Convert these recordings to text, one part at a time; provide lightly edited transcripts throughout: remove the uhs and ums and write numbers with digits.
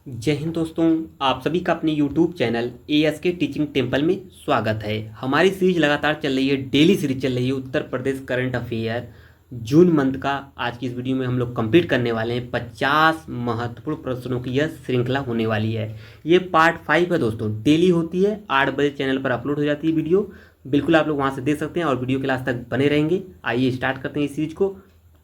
जय हिंद दोस्तों। आप सभी का अपने YouTube channel ASK teaching temple में स्वागत है। हमारी सीरीज लगातार चल रही है, डेली सीरीज चल रही है Uttar Pradesh current affair June month का। आज की इस वीडियो में हम लोग कंप्लीट करने वाले हैं 50 महत्वपूर्ण प्रश्नों की यह श्रृंखला होने वाली है। ये पार्ट 5 है दोस्तों, डेली होती है, 8 बजे चैनल पर अपलोड हो जाती है वीडियो। बिल्कुल आप लोग वहाँ से देख सकते हैं और वीडियो के लास्ट तक बने रहेंगे। आइए स्टार्ट करते हैं इस सीरीज को।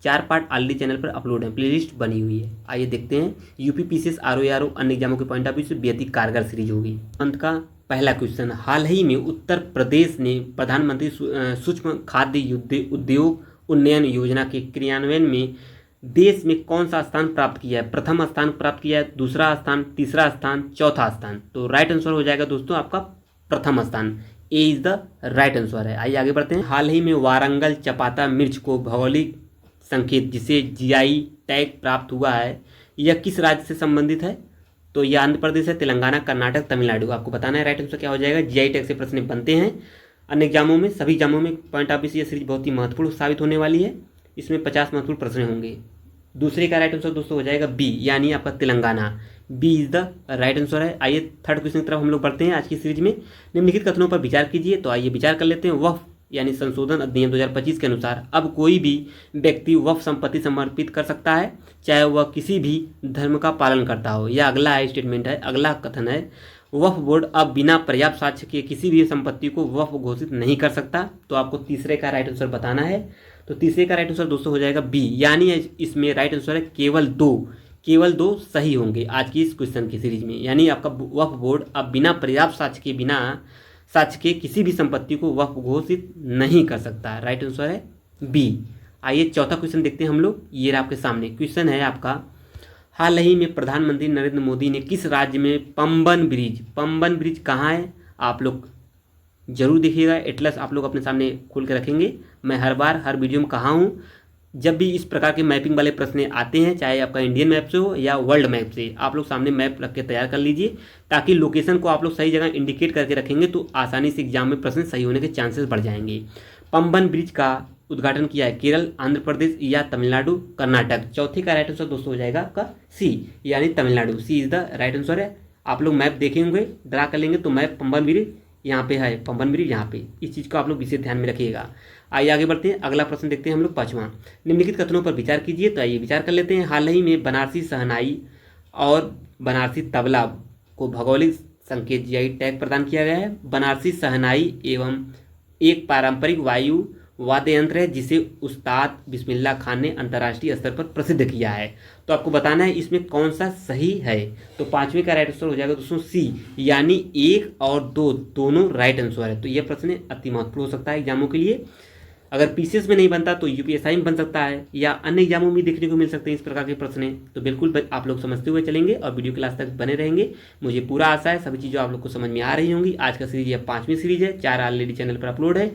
4 पार्ट ऑलरेडी चैनल पर अपलोड है, प्लेलिस्ट बनी हुई है। आइए देखते हैं। यूपी पीसीएस आरओ अन्य एग्जामों के पॉइंट ऑफ व्यू से बेहद ही कारगर सीरीज होगी। अंत का पहला क्वेश्चन, हाल ही में उत्तर प्रदेश ने प्रधानमंत्री सूक्ष्म खाद्य उद्योग उन्नयन योजना के क्रियान्वयन में देश में कौन सा स्थान प्राप्त किया है? प्रथम स्थान प्राप्त किया है, दूसरा स्थान, तीसरा स्थान, चौथा स्थान। तो राइट आंसर हो जाएगा दोस्तों आपका प्रथम स्थान। ए इज द राइट आंसर है। आइए आगे बढ़ते हैं। हाल ही में वारंगल चपाता मिर्च को भौगोलिक संकेत जिसे जीआई टैग प्राप्त हुआ है, यह किस राज्य से संबंधित है? तो यह आंध्र प्रदेश है, तेलंगाना, कर्नाटक, तमिलनाडु। आपको बताना है राइट आंसर क्या हो जाएगा। जीआई टैग से प्रश्न बनते हैं अन्य एग्जामों में, सभी एग्जामों में पॉइंट ऑफ व्यू से यह सीरीज बहुत ही महत्वपूर्ण साबित होने वाली है। इसमें 50 महत्वपूर्ण प्रश्न होंगे। दूसरे का राइट आंसर दोस्तों हो जाएगा बी, यानी आपका Telangana. B is the right answer है। आइए थर्ड क्वेश्चन की तरफ हम लोग बढ़ते हैं आज की सीरीज में। निम्नलिखित कथनों पर विचार कीजिए। तो आइए विचार कर लेते हैं। वह यानी संशोधन अधिनियम 2025 के अनुसार अब कोई भी व्यक्ति वक्फ संपत्ति समर्पित कर सकता है, चाहे वह किसी भी धर्म का पालन करता हो। यह अगला स्टेटमेंट है, अगला कथन है। वक्फ बोर्ड अब बिना पर्याप्त साक्ष्य के किसी भी संपत्ति को वक्फ घोषित नहीं कर सकता। तो आपको तीसरे का राइट आंसर बताना है। तो तीसरे का राइट आंसर दोस्तों हो जाएगा बी, यानी इसमें राइट आंसर है केवल दो सही होंगे आज की इस क्वेश्चन की सीरीज में। यानी आपका वक्फ बोर्ड अब बिना पर्याप्त साक्ष्य के किसी भी संपत्ति को वक्फ घोषित नहीं कर सकता। राइट आंसर है बी। आइए चौथा क्वेश्चन देखते हैं हम लोग। ये आपके सामने क्वेश्चन है आपका, हाल ही में प्रधानमंत्री नरेंद्र मोदी ने किस राज्य में पंबन ब्रिज कहाँ है? आप लोग जरूर देखिएगा, एटलस आप लोग अपने सामने खोल के रखेंगे। मैं हर वीडियो में कहा हूँ, जब भी इस प्रकार के मैपिंग वाले प्रश्न आते हैं, चाहे आपका इंडियन मैप से हो या वर्ल्ड मैप से, आप लोग सामने मैप रख के तैयार कर लीजिए, ताकि लोकेशन को आप लोग सही जगह इंडिकेट करके रखेंगे तो आसानी से एग्जाम में प्रश्न सही होने के चांसेस बढ़ जाएंगे। पंबन ब्रिज का उद्घाटन किया है केरल, आंध्र प्रदेश या तमिलनाडु, कर्नाटक। चौथे का राइट आंसर दोस्तों हो जाएगा आपका सी, यानी तमिलनाडु। सी इज द राइट आंसर है। आप लोग मैप देखेंगे, ड्रा कर लेंगे तो मैप पंबन ब्रिज यहाँ पे है, पंबन ब्रिज यहाँ पे। इस चीज़ को आप लोग विशेष ध्यान में रखिएगा। आइए आगे बढ़ते हैं। अगला प्रश्न देखते हैं हम लोग पाँचवां, निम्नलिखित कथनों पर विचार कीजिए। तो आइए विचार कर लेते हैं। हाल ही में बनारसी शहनाई और बनारसी तबला को भौगोलिक संकेत जीआई टैग प्रदान किया गया है। बनारसी शहनाई एवं एक पारंपरिक वायु वाद्य यंत्र है जिसे उस्ताद बिस्मिल्लाह खान ने अंतर्राष्ट्रीय स्तर पर प्रसिद्ध किया है। तो आपको बताना है इसमें कौन सा सही है। तो पांचवें का राइट आंसर हो जाएगा दोस्तों सी, यानी 1 और 2 दोनों राइट आंसर है। तो यह प्रश्न अति महत्वपूर्ण हो सकता है एग्जामों के लिए। अगर पीसीएस में नहीं बनता तो यूपीएसआई में बन सकता है, या अन्य एग्जामों में देखने को मिल सकते हैं इस प्रकार के प्रश्न। तो बिल्कुल आप लोग समझते हुए चलेंगे और वीडियो क्लास तक बने रहेंगे। मुझे पूरा आशा है सभी चीज़ें आप लोग को समझ में आ रही होंगी। आज का सीरीज यह 5वीं सीरीज है, 4 ऑलरेडी चैनल पर अपलोड है।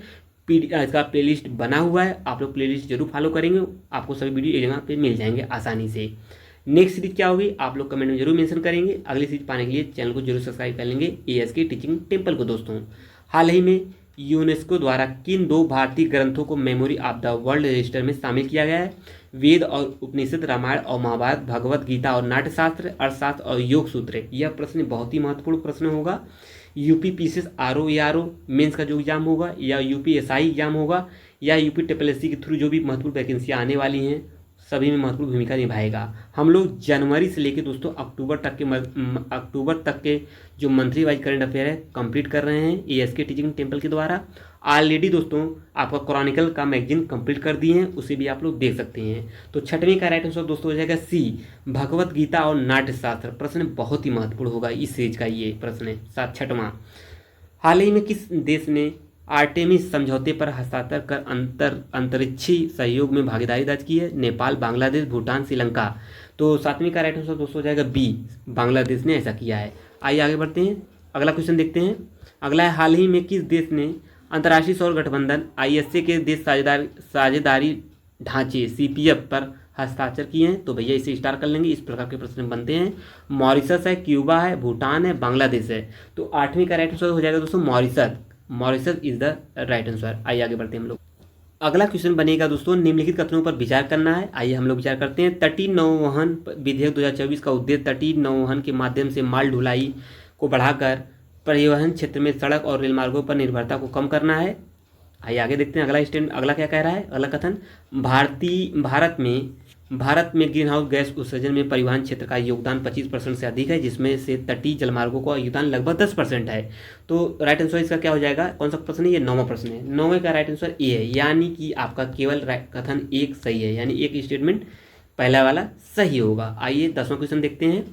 इसका प्लेलिस्ट बना हुआ है, आप लोग प्लेलिस्ट जरूर फॉलो करेंगे, आपको सभी वीडियो एक जगह पे मिल जाएंगे आसानी से। नेक्स्ट सीरीज क्या होगी आप लोग कमेंट में जरूर मेंशन करेंगे। अगली सीरीज पाने के लिए चैनल को जरूर सब्सक्राइब कर लेंगे ASK टीचिंग टेम्पल को। दोस्तों हाल ही में यूनेस्को द्वारा किन 2 भारतीय ग्रंथों को memory of the world register में शामिल किया गया है? वेद और उपनिषद, रामायण और महाभारत, भगवत गीता और नाट्यशास्त्र, अर्थशास्त्र और योग सूत्र। यह प्रश्न बहुत ही महत्वपूर्ण प्रश्न होगा। यूपी पीसीएस आरओ मेंस का जो एग्जाम होगा, या यूपीएसआई एग्जाम होगा, या यूपी ट्रिपल के थ्रू जो भी महत्वपूर्ण वैकेंसियाँ आने वाली हैं, सभी में महत्वपूर्ण भूमिका निभाएगा। हम लोग जनवरी से लेकर दोस्तों अक्टूबर तक के जो मंथली वाइज करंट अफेयर है कंप्लीट कर रहे हैं ASK टीचिंग टेम्पल के द्वारा। ऑलरेडी दोस्तों आपका क्रॉनिकल का मैगजीन कंप्लीट कर दिए हैं, उसे भी आप लोग देख सकते हैं। तो छठवीं का राइट आंसर दोस्तों हो जाएगा सी, भगवत गीता और नाट्यशास्त्र। प्रश्न बहुत ही महत्वपूर्ण होगा इस सीरीज का ये प्रश्न। छठवां, हाल ही में किस देश ने आर्टेमिस समझौते पर हस्ताक्षर कर अंतरिक्षी सहयोग में भागीदारी दर्ज की है? नेपाल, बांग्लादेश, भूटान, श्रीलंका। तो 7वीं का राइट आंसर दोस्तों हो जाएगा बी, बांग्लादेश ने ऐसा किया है। आइए आगे बढ़ते हैं, अगला क्वेश्चन देखते हैं। अगला है, हाल ही में किस देश ने अंतर्राष्ट्रीय सौर गठबंधन ISA के देश साझेदारी ढांचे CPF पर हस्ताक्षर किए हैं? तो भैया इसे स्टार कर लेंगे, इस प्रकार के प्रश्न बनते हैं। मॉरिशस है, क्यूबा है, भूटान है, बांग्लादेश है। तो 8वीं का राइट आंसर हो जाएगा दोस्तों Mauritius is the right answer. आइए आगे बढ़ते हैं हम लोग। अगला क्वेश्चन बनेगा दोस्तों, निम्नलिखित कथनों पर विचार करना है। आइए हम लोग विचार करते हैं। तटीय नौवहन विधेयक 2024 का उद्देश्य तटीय नौवहन के माध्यम से माल ढुलाई को बढ़ाकर परिवहन क्षेत्र में सड़क और रेल मार्गों पर निर्भरता को कम करना है। आइए आगे देखते हैं अगला क्या कह रहा है। अगला कथन, भारत में ग्रीन हाउस गैस उत्सर्जन में परिवहन क्षेत्र का योगदान 25% से अधिक है, जिसमें से तटीय जलमार्गों का योगदान लगभग 10% है। तो राइट आंसर इसका क्या हो जाएगा? कौन सा प्रश्न है ये? 9वां प्रश्न है। 9वें का राइट आंसर ए है, यानी कि आपका केवल कथन एक सही है, यानी एक स्टेटमेंट पहला वाला सही होगा। आइए 10वां क्वेश्चन देखते हैं।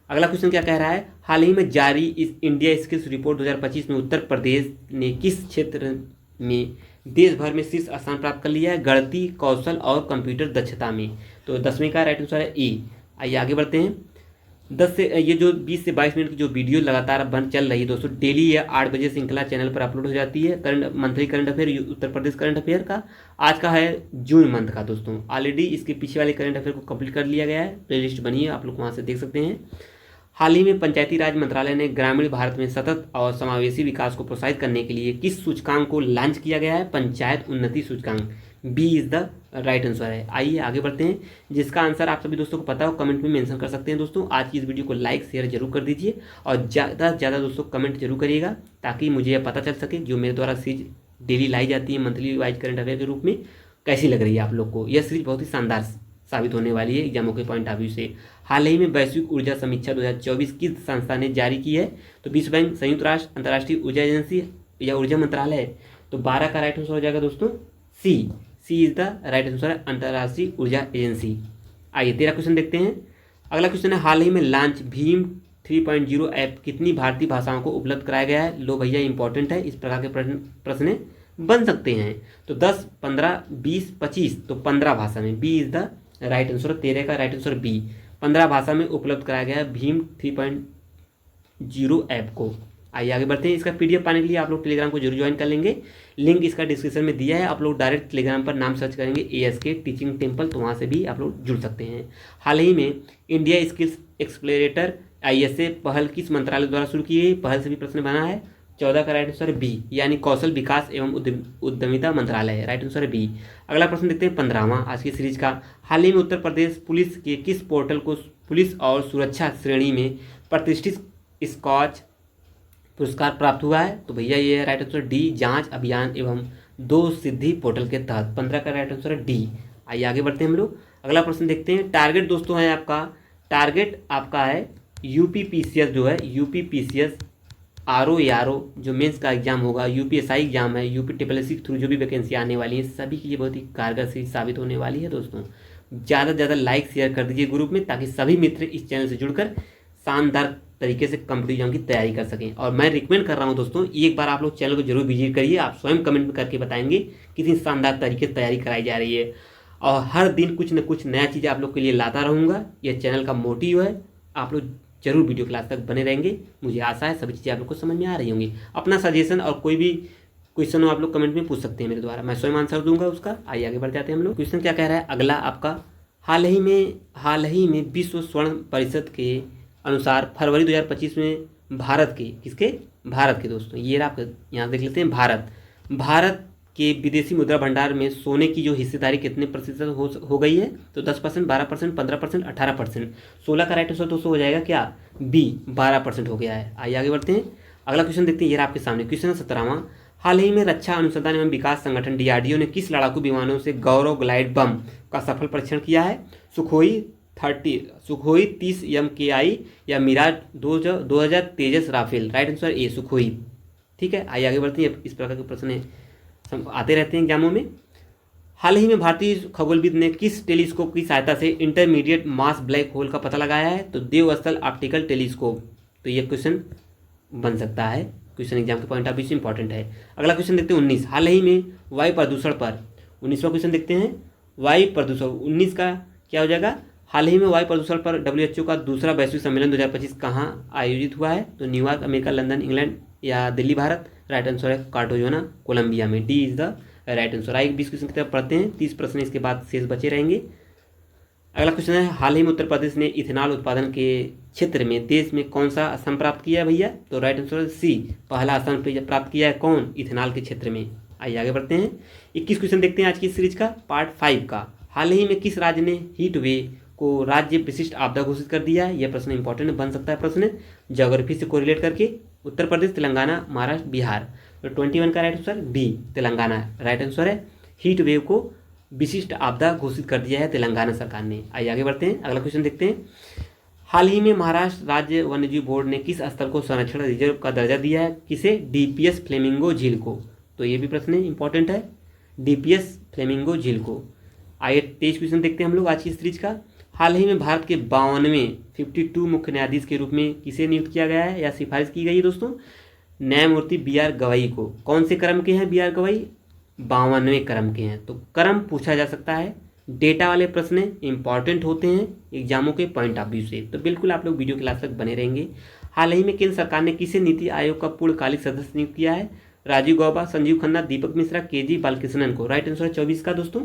अगला क्वेश्चन क्या कह रहा है, हाल ही में जारी इस इंडिया स्किल्स रिपोर्ट 2025 में उत्तर प्रदेश ने किस क्षेत्र में देश भर में शीर्ष स्थान प्राप्त कर लिया है? गणितीय कौशल और कंप्यूटर दक्षता में। तो 10वें का राइट आंसर है ए। आइए आगे बढ़ते हैं। 10 से ये जो 20 से 22 मिनट की जो वीडियो लगातार बन चल रही है दोस्तों, डेली ये 8 बजे श्रृंखला चैनल पर अपलोड हो जाती है। Monthly current affair, Uttar Pradesh current affair का। आज का है जून मंथ का दोस्तों। ऑलरेडी इसके पीछे वाले करंट अफेयर को कंप्लीट कर लिया गया है, प्लेलिस्ट बनी है, आप लोग वहाँ से देख सकते हैं। हाल ही में पंचायती राज मंत्रालय ने ग्रामीण भारत में सतत और समावेशी विकास को प्रोत्साहित करने के लिए किस सूचकांक को लॉन्च किया गया है? पंचायत उन्नति सूचकांक। B is the right answer है। आइए आगे बढ़ते हैं। जिसका आंसर आप सभी दोस्तों को पता हो कमेंट में मेंशन कर सकते हैं दोस्तों। आज की इस वीडियो को लाइक शेयर जरूर कर दीजिए और ज़्यादा से ज़्यादा दोस्तों कमेंट जरूर करिएगा, ताकि मुझे यह पता चल सके जो मेरे द्वारा सीरीज डेली लाई जाती है मंथली वाइज करंट अफेयर के रूप में कैसी लग रही है आप लोग को। यह सीरीज बहुत ही शानदार साबित होने वाली है एग्जामों के पॉइंट ऑफ व्यू से। हाल ही में वैश्विक ऊर्जा समीक्षा 2024 किस संस्था ने जारी की है? तो विश्व बैंक, संयुक्त राष्ट्र, अंतर्राष्ट्रीय ऊर्जा एजेंसी या ऊर्जा मंत्रालय। तो 12 का राइट आंसर हो जाएगा दोस्तों सी। सी इज द राइट आंसर है, अंतर्राष्ट्रीय ऊर्जा एजेंसी। आइए 13 क्वेश्चन देखते हैं। अगला क्वेश्चन है, हाल ही में लॉन्च भीम 3.0 ऐप कितनी भारतीय भाषाओं को उपलब्ध कराया गया है? लो भैया इंपॉर्टेंट है, इस प्रकार के प्रश्न बन सकते हैं। तो 10, 15, 20, 25, तो 15 भाषा में। B is the right answer. 13 का राइट आंसर बी, 15 भाषा में उपलब्ध कराया गया है भीम 3.0 ऐप को। आइए आगे बढ़ते हैं। इसका पीडीएफ पाने के लिए आप लोग टेलीग्राम को जरूर ज्वाइन कर लेंगे, लिंक इसका डिस्क्रिप्शन में दिया है। आप लोग डायरेक्ट टेलीग्राम पर नाम सर्च करेंगे ASK टीचिंग टेम्पल, तो वहाँ से भी आप लोग जुड़ सकते हैं। हाल ही में इंडिया स्किल्स एक्सप्लोरेटर ISA पहल किस मंत्रालय द्वारा शुरू की गई? पहल से भी प्रश्न बना है। 14 का राइट आंसर है बी, यानी कौशल विकास एवं उद्यमिता मंत्रालय है। राइट आंसर है बी। अगला प्रश्न देखते हैं 15वां आज की सीरीज का। हाल ही में उत्तर प्रदेश पुलिस के किस पोर्टल को पुलिस और सुरक्षा श्रेणी में प्रतिष्ठित स्कॉच पुरस्कार प्राप्त हुआ है? तो भैया ये है राइट आंसर डी, जांच अभियान एवं 2 सिद्धि पोर्टल के तहत। 15 का राइट आंसर है डी। आइए आगे बढ़ते हैं हम लोग। अगला प्रश्न देखते हैं। टारगेट दोस्तों है आपका, टारगेट आपका है UPPCS जो है, UPPCS RO जो मेंस का एग्जाम होगा, UPSI एग्जाम है, UPSSC थ्रू जो भी वैकेंसी आने वाली है, सभी के लिए बहुत ही कारगर सीरीज साबित होने वाली है दोस्तों। ज़्यादा से ज़्यादा लाइक शेयर कर दीजिए ग्रुप में, ताकि सभी मित्र इस चैनल से जुड़कर शानदार तरीके से कॉम्पिटिटिव एग्जाम की तैयारी कर सकें। और मैं रिकमेंड कर रहा हूं दोस्तों, एक बार आप लोग चैनल को जरूर विजिट करिए। आप स्वयं कमेंट में करके बताएंगे कितनी शानदार तरीके से तैयारी कराई जा रही है, और हर दिन कुछ न कुछ नया चीज़ आप लोग के लिए लाता रहूँगा। यह चैनल का मोटिव है। आप लोग जरूर वीडियो क्लास तक बने रहेंगे। मुझे आशा है सभी चीज़ें आप लोग को समझ में आ रही होंगी। अपना सजेशन और कोई भी क्वेश्चन हो आप लोग कमेंट में पूछ सकते हैं मेरे द्वारा, मैं स्वयं आंसर दूंगा उसका। आइए आगे बढ़ जाते हैं हम लोग। क्वेश्चन क्या कह रहा है अगला आपका, हाल ही में विश्व स्वर्ण परिषद के अनुसार फरवरी 2025 में भारत के दोस्तों, ये आप यहाँ देख लेते हैं। भारत के विदेशी मुद्रा भंडार में सोने की जो हिस्सेदारी कितने प्रतिशत हो गई है? तो 10%, 12%, 15%, 18%। 16 का राइट आंसर दोस्तों हो जाएगा क्या? बी, 12% हो गया है। आइए आगे बढ़ते हैं। अगला क्वेश्चन देखते हैं, ये आपके सामने क्वेश्चन है 17वां। हाल ही में रक्षा अनुसंधान एवं विकास संगठन DRDO ने किस लड़ाकू विमानों से गौरव ग्लाइड बम का सफल परीक्षण किया है? सुखोई 30 MKI या Mirage 2000 Tejas Rafale. Right answer A, Sukhoi. ठीक है, आइए आगे बढ़ते हैं। इस प्रकार के प्रश्न आते रहते हैं एग्जामों में। हाल ही में भारतीय खगोलविद ने किस टेलीस्कोप की सहायता से इंटरमीडिएट मास ब्लैक होल का पता लगाया है? तो देवस्थल ऑप्टिकल टेलीस्कोप। तो ये क्वेश्चन बन सकता है, क्वेश्चन एग्जाम के पॉइंट ऑफ व्यू से इंपॉर्टेंट है। अगला क्वेश्चन देखते हैं 19। हाल ही में वायु प्रदूषण पर 19वां क्वेश्चन देखते हैं। वायु प्रदूषण 19 का क्या हो जाएगा? हाल ही में वायु प्रदूषण पर WHO का दूसरा वैश्विक सम्मेलन 2025 कहाँ आयोजित हुआ है? तो न्यूयॉर्क अमेरिका, लंदन इंग्लैंड या दिल्ली भारत। राइट आंसर है कार्टागोना कोलंबिया में। D is the right answer. आइए 20 क्वेश्चन की तरफ पढ़ते हैं, 30 प्रश्न इसके बाद शेष बचे रहेंगे। अगला क्वेश्चन है, हाल ही में उत्तर प्रदेश ने इथेनॉल उत्पादन के क्षेत्र में देश में कौन सा स्थान प्राप्त किया है भैया? तो राइट आंसर सी, पहला स्थान प्राप्त किया है। कौन? इथेनॉल के क्षेत्र में। आइए आगे बढ़ते हैं। 21 क्वेश्चन देखते हैं आज की सीरीज का पार्ट 5 का। हाल ही में किस राज्य ने हीट वेव को राज्य विशिष्ट आपदा घोषित कर दिया है? यह प्रश्न इंपॉर्टेंट बन सकता है प्रश्न ज्योग्राफी से कोरिलेट करके। उत्तर प्रदेश, तेलंगाना, महाराष्ट्र, बिहार। तो 21 का right answer B Telangana right answer है। हीट वेव को विशिष्ट आपदा घोषित कर दिया है तेलंगाना सरकार ने। आइए आगे बढ़ते हैं, अगला क्वेश्चन देखते हैं। हाल ही में महाराष्ट्र राज्य वन्यजीव बोर्ड ने किस स्थल को संरक्षण रिजर्व का दर्जा दिया है? किसे? डीपीएस फ्लेमिंगो झील को। तो ये भी प्रश्न इंपॉर्टेंट है, डीपीएस फ्लेमिंगो झील को। आइए 23 क्वेश्चन देखते हैं हम लोग आज की सीरीज का। हाल ही में भारत के 52वें 52 मुख्य न्यायाधीश के रूप में किसे नियुक्त किया गया है या सिफारिश की गई है दोस्तों? न्यायमूर्ति बी आर गवाई को। कौन से क्रम के हैं बी आर गवाई? 52वें क्रम के हैं। तो क्रम पूछा जा सकता है, डेटा वाले प्रश्न इंपॉर्टेंट होते हैं एग्जामों के पॉइंट ऑफ व्यू से, तो बिल्कुल आप लोग वीडियो क्लास तक बने रहेंगे। हाल ही में केंद्र सरकार ने किसे नीति आयोग का पूर्णकालिक सदस्य नियुक्त किया है? राजीव गौबा, संजीव खन्ना, दीपक मिश्रा, केजी बालकृष्णन को। राइट आंसर है 24 का दोस्तों,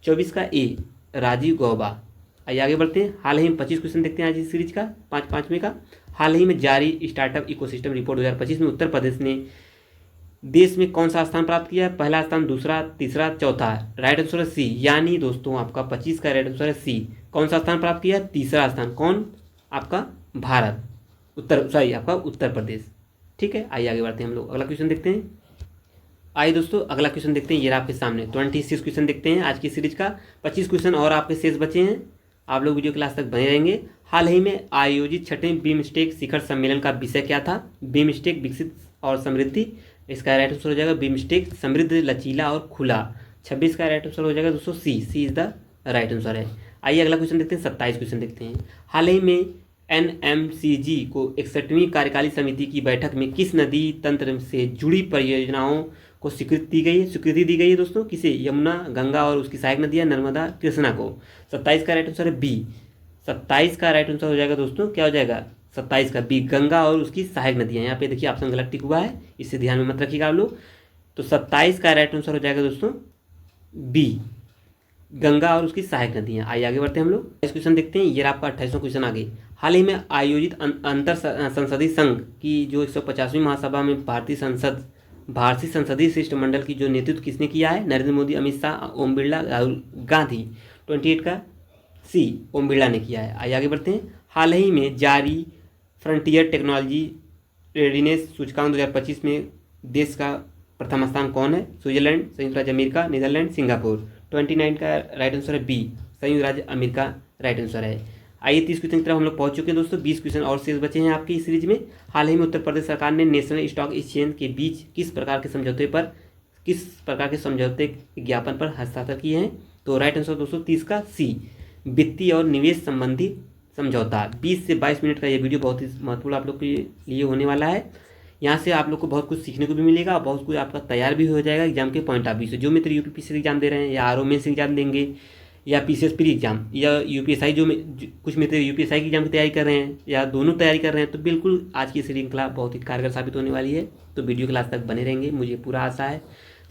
24 का ए राजीव गौबा। आइए आगे बढ़ते हैं। हाल ही में 25 क्वेश्चन देखते हैं आज इस सीरीज का, 5वें का। हाल ही में जारी स्टार्टअप इकोसिस्टम रिपोर्ट 2025 में उत्तर प्रदेश ने देश में कौन सा स्थान प्राप्त किया है? पहला स्थान, दूसरा, तीसरा, चौथा। राइट आंसर है सी, यानी दोस्तों आपका 25 का राइट आंसर है सी। कौन सा स्थान प्राप्त किया? तीसरा स्थान। कौन? आपका भारत, आपका उत्तर प्रदेश। ठीक है, आइए आगे बढ़ते हैं हम लोग, अगला क्वेश्चन देखते हैं। आइए दोस्तों अगला क्वेश्चन देखते हैं, ये आपके सामने 26 क्वेश्चन देखते हैं आज की सीरीज का। 25 क्वेश्चन और आपके शेष बचे हैं, आप लोग वीडियो क्लास तक बने रहेंगे। हाल ही में आयोजित 6वें बिमस्टेक शिखर सम्मेलन का विषय क्या था? बिमस्टेक विकसित और समृद्धि। इसका राइट आंसर हो जाएगा बिमस्टेक समृद्ध, लचीला और खुला। 26 का राइट आंसर हो जाएगा दोस्तों सी इज द राइट आंसर है। आइए अगला क्वेश्चन देखते हैं, 27 क्वेश्चन देखते हैं। हाल ही में एनएमसीजी को 61वीं कार्यकारिणी समिति की बैठक में किस नदी तंत्र से जुड़ी परियोजनाओं को स्वीकृति दी गई है दोस्तों? किसे? यमुना, गंगा और उसकी सहायक नदियाँ, नर्मदा, कृष्णा को। 27 का राइट आंसर है बी। 27 का राइट आंसर हो जाएगा दोस्तों, क्या हो जाएगा? 27 का बी, गंगा और उसकी सहायक नदियाँ। यहाँ पे देखिए ऑप्शन गलत टिक हुआ है, इसे ध्यान में मत रखिएगा आप लोग। तो 27 का राइट आंसर हो जाएगा दोस्तों बी, गंगा और उसकी सहायक नदियाँ। आइए आगे बढ़ते हैं हम लोग, इस क्वेश्चन देखते हैं। ये आपका 28वां क्वेश्चन आगे। हाल ही में आयोजित अंतर संसदीय संघ की जो 150वीं महासभा में भारतीय संसदीय शिष्टमंडल की जो नेतृत्व किसने किया है? नरेंद्र मोदी, अमित शाह, ओम बिरला, राहुल गांधी। 28 का सी ओम बिरला ने किया है। आइए आगे बढ़ते हैं। हाल ही में जारी फ्रंटियर टेक्नोलॉजी रेडीनेस सूचकांक 2025 में देश का प्रथम स्थान कौन है? स्विट्जरलैंड, संयुक्त राज्य अमेरिका, नीदरलैंड, सिंगापुर। 29 का राइट आंसर है बी, संयुक्त राज्य अमेरिका राइट आंसर है। आइए 30 क्वेश्चन की तरफ हम लोग पहुंच चुके हैं दोस्तों, 20 क्वेश्चन और शेष बचे हैं आपकी इस सीरीज में। हाल ही में उत्तर प्रदेश सरकार ने नेशनल स्टॉक एक्सचेंज के बीच किस प्रकार के समझौते ज्ञापन पर हस्ताक्षर किए हैं? तो राइट आंसर दोस्तों 30 का सी, वित्तीय और निवेश संबंधी समझौता। 20 से 22 मिनट का ये वीडियो बहुत ही महत्वपूर्ण आप लोग के लिए होने वाला है। यहाँ से आप लोग को बहुत कुछ सीखने को भी मिलेगा और बहुत कुछ आपका तैयार भी हो जाएगा एग्जाम के पॉइंट ऑफ व्यू से। जो मित्र यूपीएससी एग्जाम दे रहे हैं या आरओ मेंस एग्जाम देंगे या पीसीएस प्री एग्जाम या यूपीएसआई, कुछ मित्र यूपीएसआई की एग्जाम की तैयारी कर रहे हैं या दोनों तैयारी कर रहे हैं, तो बिल्कुल आज की श्रृंखला बहुत ही कारगर साबित होने वाली है। तो वीडियो क्लास तक बने रहेंगे, मुझे पूरा आशा है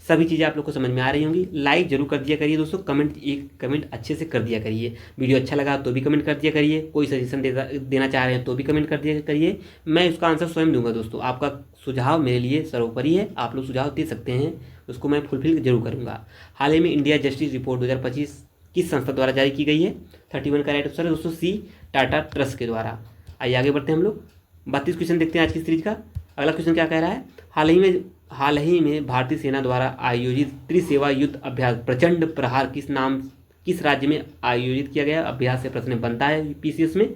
सभी चीज़ें आप लोग को समझ में आ रही होंगी। लाइक जरूर कर दिया करिए दोस्तों, एक कमेंट अच्छे से कर दिया करिए। वीडियो अच्छा लगा तो भी कमेंट कर दिया करिए, कोई सजेशन देना चाह रहे हैं तो भी कमेंट कर दिया करिए। मैं उसका आंसर स्वयं दूंगा दोस्तों। आपका सुझाव मेरे लिए सर्वोपरि है, आप लोग सुझाव दे सकते हैं, उसको मैं फुलफिल जरूर करूँगा। हाल ही में इंडिया जस्टिस रिपोर्ट 2025 किस संस्था द्वारा जारी की गई है? 31 का राइट आंसर है दोस्तों सी, टाटा ट्रस्ट के द्वारा। आइए आगे बढ़ते हैं हम लोग, 32 क्वेश्चन देखते हैं आज की सीरीज का। अगला क्वेश्चन क्या कह रहा है? हाल ही में भारतीय सेना द्वारा आयोजित त्रिसेवा युद्ध अभ्यास प्रचंड प्रहार किस राज्य में आयोजित किया गया? अभ्यास से प्रश्न बनता है पीसीएस में।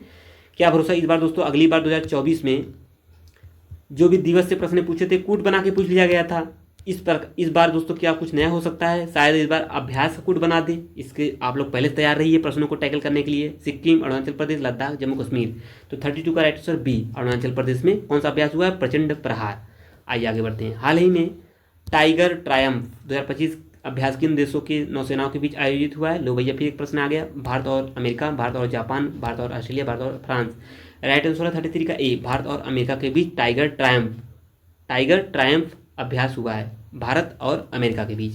क्या भरोसा इस बार दोस्तों, अगली बार 2024 में जो भी दिवस से प्रश्न पूछे थे कूट बना के पूछ लिया गया था। इस बार दोस्तों क्या कुछ नया हो सकता है? शायद इस बार अभ्यास का कूट बना दे। इसके आप लोग पहले तैयार रहिए प्रश्नों को टैकल करने के लिए। सिक्किम, अरुणाचल प्रदेश, लद्दाख, जम्मू कश्मीर। तो 32 का right answer B, Arunachal Pradesh में कौन सा अभ्यास हुआ है? प्रचंड प्रहार। आइए आगे बढ़ते हैं। हाल ही में टाइगर ट्रायम्फ 2025 अभ्यास किन देशों के नौसेनाओं के बीच आयोजित हुआ है? लो भैया फिर एक प्रश्न आ गया, भारत और अमेरिका, भारत और जापान, भारत और ऑस्ट्रेलिया, भारत और फ्रांस। राइट आंसर है 33 का ए, भारत और अमेरिका के बीच टाइगर ट्रायम्फ अभ्यास हुआ है, भारत और अमेरिका के बीच।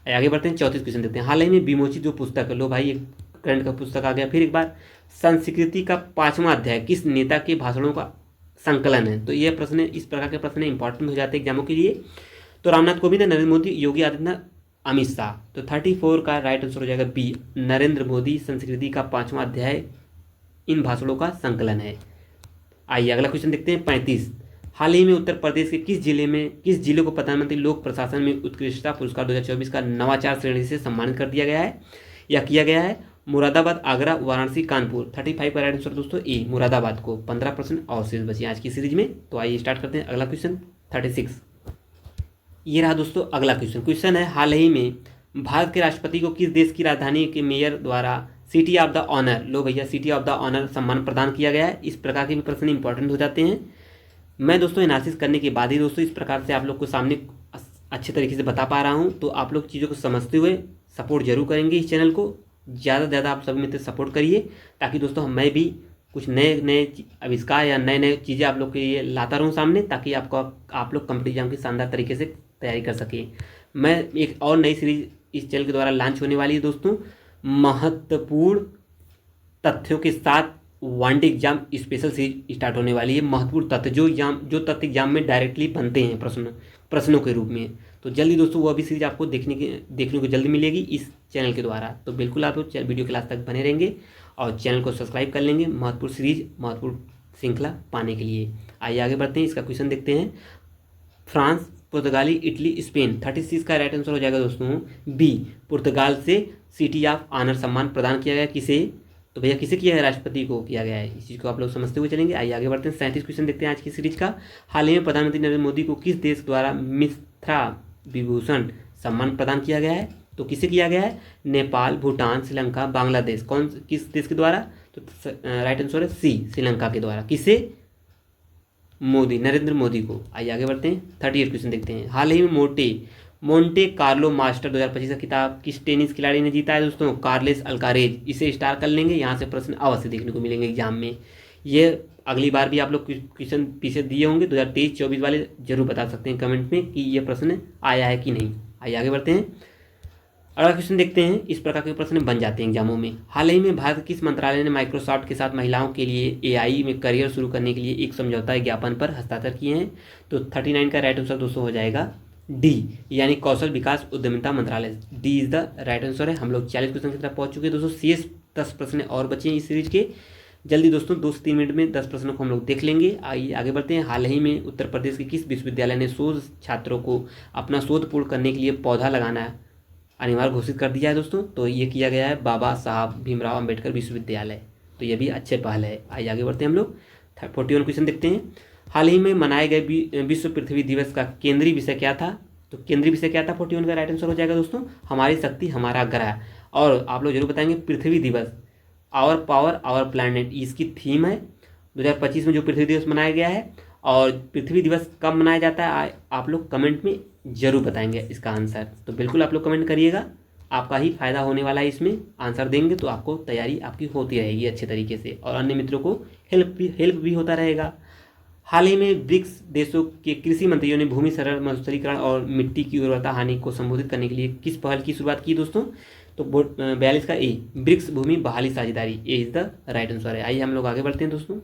आगे बढ़ते हैं, 34 क्वेश्चन देखते हैं। हाल ही में विमोचित जो पुस्तक, लो भाई एक करंट का पुस्तक आ गया फिर एक बार, संस्कृति का 5वां अध्याय किस नेता के भाषणों का संकलन है? तो ये प्रश्न, इस प्रकार के प्रश्न इंपॉर्टेंट हो जाते हैं एग्जामों के लिए। तो रामनाथ कोविंद, नरेंद्र मोदी, योगी आदित्यनाथ, अमित शाह। तो 34 का राइट आंसर हो जाएगा बी, नरेंद्र मोदी। संस्कृति का 5वां अध्याय इन भाषणों का संकलन है। आइए अगला क्वेश्चन देखते हैं। 35, हाल ही में उत्तर प्रदेश के किस जिले को प्रधानमंत्री लोक प्रशासन में उत्कृष्टता पुरस्कार 2024 का नवाचार श्रेणी से सम्मानित कर दिया गया है या किया गया है? मुरादाबाद, आगरा, वाराणसी, कानपुर। 35 का राइट आंसर दोस्तों ए, मुरादाबाद को। 15% और शेष बचे आज की सीरीज में। तो आइए स्टार्ट करते हैं अगला क्वेश्चन 36। ये रहा दोस्तों अगला क्वेश्चन। क्वेश्चन है, हाल ही में भारत के राष्ट्रपति को किस देश की राजधानी के मेयर द्वारा सिटी ऑफ द ऑनर, लो भैया, सिटी ऑफ द ऑनर सम्मान प्रदान किया गया है? इस प्रकार के भी प्रश्न इंपॉर्टेंट हो जाते हैं। मैं दोस्तों एनालिसिस करने के बाद ही दोस्तों इस प्रकार से आप लोग को सामने अच्छे तरीके से बता पा रहा हूँ। तो आप लोग चीज़ों को समझते हुए सपोर्ट जरूर करेंगे इस चैनल को। ज़्यादा से ज़्यादा आप सभी मित्र सपोर्ट करिए, ताकि दोस्तों मैं भी कुछ नए आविष्कार या नए चीज़ें आप लोग के लिए लाता रहूँ सामने, ताकि आप लोग कॉम्पिटिटिव एग्जाम की शानदार तरीके से तैयारी कर सकें। मैं एक और नई सीरीज इस चैनल के द्वारा लॉन्च होने वाली है दोस्तों, महत्वपूर्ण तथ्यों के साथ वांटे एग्जाम स्पेशल सीरीज स्टार्ट होने वाली है। महत्वपूर्ण तथ्य जो तथ्य एग्जाम में डायरेक्टली बनते हैं प्रश्नों के रूप में। तो जल्दी दोस्तों वो भी सीरीज आपको देखने को जल्दी मिलेगी इस चैनल के द्वारा। तो बिल्कुल आप लोग वीडियो के लास्ट तक बने रहेंगे और चैनल को सब्सक्राइब कर लेंगे महत्वपूर्ण सीरीज, महत्वपूर्ण श्रृंखला पाने के लिए। आइए आगे बढ़ते हैं, इसका क्वेश्चन देखते हैं। फ्रांस, पुर्तगाली, इटली, स्पेन। 36 का राइट आंसर हो जाएगा दोस्तों बी, पुर्तगाल से सिटी ऑफ ऑनर सम्मान प्रदान किया गया। किसे? तो भैया किसे किया है? राष्ट्रपति को किया गया है। इस चीज़ को आप लोग समझते हुए चलेंगे। आइए आगे बढ़ते हैं। 37 क्वेश्चन देखते हैं आज की सीरीज का। हाल ही में प्रधानमंत्री नरेंद्र मोदी को किस देश द्वारा मिथ्रा विभूषण सम्मान प्रदान किया गया है? तो किसे किया गया है? नेपाल, भूटान, श्रीलंका, बांग्लादेश। किस देश के द्वारा? तो राइट आंसर है सी, श्रीलंका के द्वारा। किसे? मोदी, नरेंद्र मोदी को। आइए आगे बढ़ते हैं। 38 क्वेश्चन देखते हैं। हाल ही में मोंटे कार्लो मास्टर 2025 का खिताब किस टेनिस खिलाड़ी ने जीता है दोस्तों? Carlos Alcaraz. इसे स्टार कर लेंगे, यहाँ से प्रश्न अवश्य देखने को मिलेंगे एग्जाम में। ये अगली बार भी आप लोग क्वेश्चन पीछे दिए होंगे, 2023-24 वाले जरूर बता सकते हैं कमेंट में कि ये प्रश्न आया है कि नहीं। आइए आगे बढ़ते हैं, अगला क्वेश्चन देखते हैं। इस प्रकार के प्रश्न बन जाते हैं एग्जामों में। हाल ही में भारत किस मंत्रालय ने माइक्रोसॉफ्ट के साथ महिलाओं के लिए एआई में करियर शुरू करने के लिए एक समझौता ज्ञापन पर हस्ताक्षर किए हैं? तो 39 का राइट आंसर दोस्तों हो जाएगा डी, यानी कौशल विकास उद्यमिता मंत्रालय। D is the right answer है। हम लोग 40 क्वेश्चन की तरफ पहुंच चुके हैं दोस्तों। शेष 10 प्रश्न और बचे हैं इस सीरीज के। जल्दी दोस्तों 2 से 3 मिनट में 10 प्रश्नों को हम लोग देख लेंगे। आइए आगे बढ़ते हैं। हाल ही में उत्तर प्रदेश के किस विश्वविद्यालय ने शोध छात्रों को अपना शोध पूर्ण करने के लिए पौधा लगाना अनिवार्य घोषित कर दिया है दोस्तों? तो ये किया गया है बाबा साहब भीमराव अम्बेडकर विश्वविद्यालय। तो ये भी अच्छे पहल है। आइए आगे बढ़ते हैं हम लोग। 41 क्वेश्चन देखते हैं। हाल ही में मनाए गए विश्व पृथ्वी दिवस का केंद्रीय विषय क्या था? तो केंद्रीय विषय क्या था? 41 का राइट आंसर हो जाएगा दोस्तों हमारी शक्ति हमारा ग्रह। और आप लोग जरूर बताएंगे पृथ्वी दिवस, आवर पावर आवर प्लैनेट, इसकी थीम है 2025 में जो पृथ्वी दिवस मनाया गया है। और पृथ्वी दिवस कब मनाया जाता है आप लोग कमेंट में जरूर बताएंगे इसका आंसर। तो बिल्कुल आप लोग कमेंट करिएगा, आपका ही फायदा होने वाला है इसमें। आंसर देंगे तो आपको तैयारी आपकी होती रहेगी अच्छे तरीके से, और अन्य मित्रों को हेल्प भी होता रहेगा। हाल ही में ब्रिक्स देशों के कृषि मंत्रियों ने भूमि मरुस्थलीकरण और मिट्टी की उर्वरता हानि को संबोधित करने के लिए किस पहल की शुरुआत की दोस्तों? तो 42 का ए, ब्रिक्स भूमि बहाली साझेदारी। ए इज द राइट आंसर है। आइए हम लोग आगे बढ़ते हैं दोस्तों।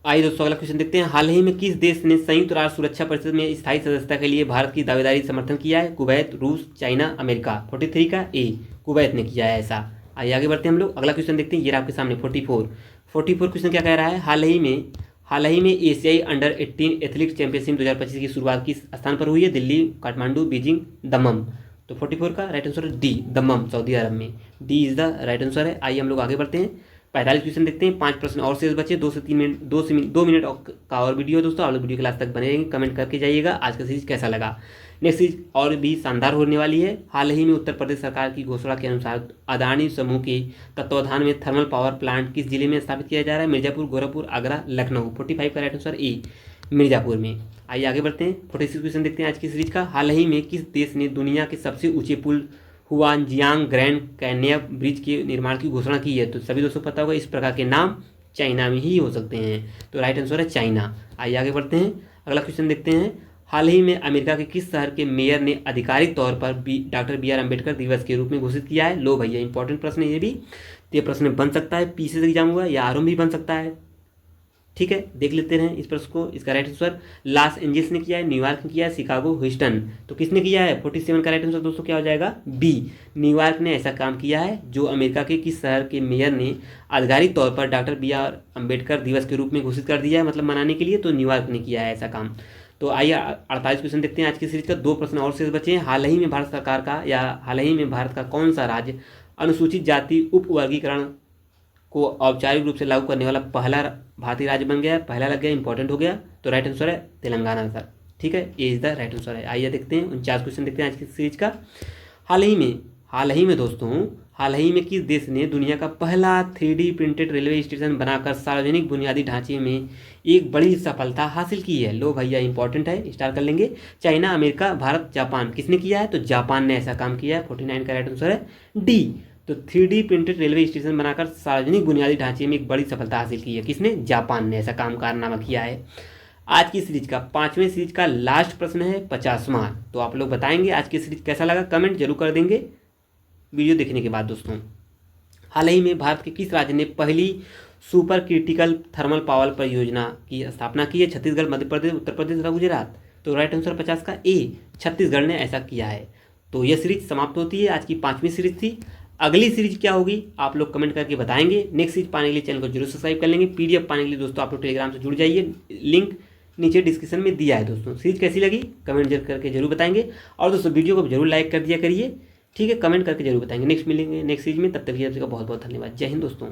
आइए दोस्तों अगला क्वेश्चन देखते हैं। हाल ही में किस देश ने संयुक्त राष्ट्र सुरक्षा परिषद में स्थायी सदस्यता के लिए भारत की दावेदारी समर्थन किया है? कुवैत, रूस, चाइना, अमेरिका। 43 का ए, कुवैत ने किया है ऐसा। आइए आगे बढ़ते हैं हम लोग। अगला क्वेश्चन देखते हैं, ये आपके सामने 44 क्वेश्चन क्या कह रहा है? हाल ही में एशियाई अंडर 18 एथलेटिक्स चैंपियनशिप 2025 की शुरुआत किस स्थान पर हुई है? दिल्ली, काठमांडू, बीजिंग, दमम। तो 44 का राइट आंसर है डी, दमम, सऊदी अरब में। D is the right answer है। आइए हम लोग आगे बढ़ते हैं। 45 क्वेश्चन देखते हैं। 5 प्रश्न और शेष बचे। 2 मिनट का और वीडियो है दोस्तों। आप लोग वीडियो के लास्ट तक बने रहेंगे, कमेंट करके जाइएगा आज का सीरीज कैसा लगा। नेक्स्ट सीरीज और भी शानदार होने वाली है। हाल ही में उत्तर प्रदेश सरकार की घोषणा के अनुसार अदानी समूह के तत्वाधान में थर्मल पावर प्लांट किस जिले में स्थापित किया जा रहा है? मिर्जापुर, गोरखपुर, आगरा, लखनऊ। 45 का राइट आंसर ए, मिर्जापुर में। आइए आगे बढ़ते हैं। 46 क्वेश्चन देखते हैं आज की सीरीज का। हाल ही में किस देश ने दुनिया के सबसे ऊंचे पुल हुआनजियांग ग्रैंड कैन्यन ब्रिज के निर्माण की घोषणा की है? तो सभी दोस्तों पता होगा इस प्रकार के नाम चाइना में ही हो सकते हैं। तो राइट आंसर है चाइना। आइए आगे बढ़ते हैं। अगला क्वेश्चन देखते हैं। हाल ही में अमेरिका के किस शहर के मेयर ने आधिकारिक तौर पर डॉक्टर BR अम्बेडकर दिवस के रूप में घोषित किया है? लो भैया इंपॉर्टेंट प्रश्न है ये भी। तो ये प्रश्न बन सकता है पीसी से एग्जाम हुआ या आरओ भी बन सकता है। ठीक है, देख लेते हैं इस प्रश्न को। इसका राइट आंसर लॉस एंजल्स ने किया है, न्यूयॉर्क ने किया है, शिकागो, ह्यूस्टन। तो किसने किया है? 47 का राइट आंसर दोस्तों क्या हो जाएगा? बी, न्यूयॉर्क ने ऐसा काम किया है। जो अमेरिका के किस शहर के मेयर ने आधिकारिक तौर पर डॉक्टर BR अम्बेडकर दिवस के रूप में घोषित कर दिया है, मतलब मनाने के लिए? तो न्यूयॉर्क ने किया है ऐसा काम। तो आइए 48 क्वेश्चन देखते हैं आज की सीरीज का। 2 प्रश्न और शेष बचे हैं। हाल ही में भारत सरकार का या हाल ही में भारत का कौन सा राज्य अनुसूचित जाति उप वर्गीकरण को औपचारिक रूप से लागू करने वाला पहला भारतीय राज्य बन गया है? पहला लग गया, इंपॉर्टेंट हो गया। तो राइट आंसर है तेलंगाना सर। ठीक है, ये इज द राइट आंसर है। आइए देखते हैं 49 क्वेश्चन देखते हैं आज की सीरीज का। हाल ही में दोस्तों, हाल ही में किस देश ने दुनिया का पहला 3D प्रिंटेड रेलवे स्टेशन बनाकर सार्वजनिक बुनियादी ढांचे में एक बड़ी सफलता हासिल की है? लो भैया, इंपॉर्टेंट है, स्टार कर लेंगे। China, America, Bharat, Japan. किसने किया है? तो जापान ने ऐसा काम किया है। 49 का राइट आंसर है डी। तो 3D प्रिंटेड रेलवे स्टेशन बनाकर सार्वजनिक बुनियादी ढांचे में एक बड़ी सफलता हासिल की है। किसने? जापान ने ऐसा काम कारनामा किया है। आज की सीरीज का 5वें सीरीज का लास्ट प्रश्न है 50वां। तो आप लोग बताएंगे आज की सीरीज कैसा लगा, कमेंट जरूर कर देंगे वीडियो देखने के बाद। दोस्तों, हाल ही में भारत के किस राज्य ने पहली सुपर क्रिटिकल थर्मल पावर परियोजना की स्थापना की है? छत्तीसगढ़, मध्य प्रदेश, उत्तर प्रदेश या गुजरात? तो राइट आंसर 50 का ए, छत्तीसगढ़ ने ऐसा किया है। तो यह सीरीज समाप्त होती है। आज की 5वीं सीरीज थी। अगली सीरीज क्या होगी आप लोग कमेंट करके बताएंगे। नेक्स्ट सीरीज पाने के लिए चैनल को जरूर सब्सक्राइब कर लेंगे। PDF पाने के लिए दोस्तों आप लोग टेलीग्राम से जुड़ जाइए, लिंक नीचे डिस्क्रिप्शन में दिया है। दोस्तों, सीरीज कैसी लगी कमेंट करके जरूर बताएंगे। और दोस्तों वीडियो को जरूर लाइक कर दिया करिए। ठीक है, कमेंट करके जरूर बताएंगे। नेक्स्ट मिलेंगे नेक्स्ट सीरीज में, तब तक के लिए आपका बहुत बहुत धन्यवाद। जय हिंद दोस्तों।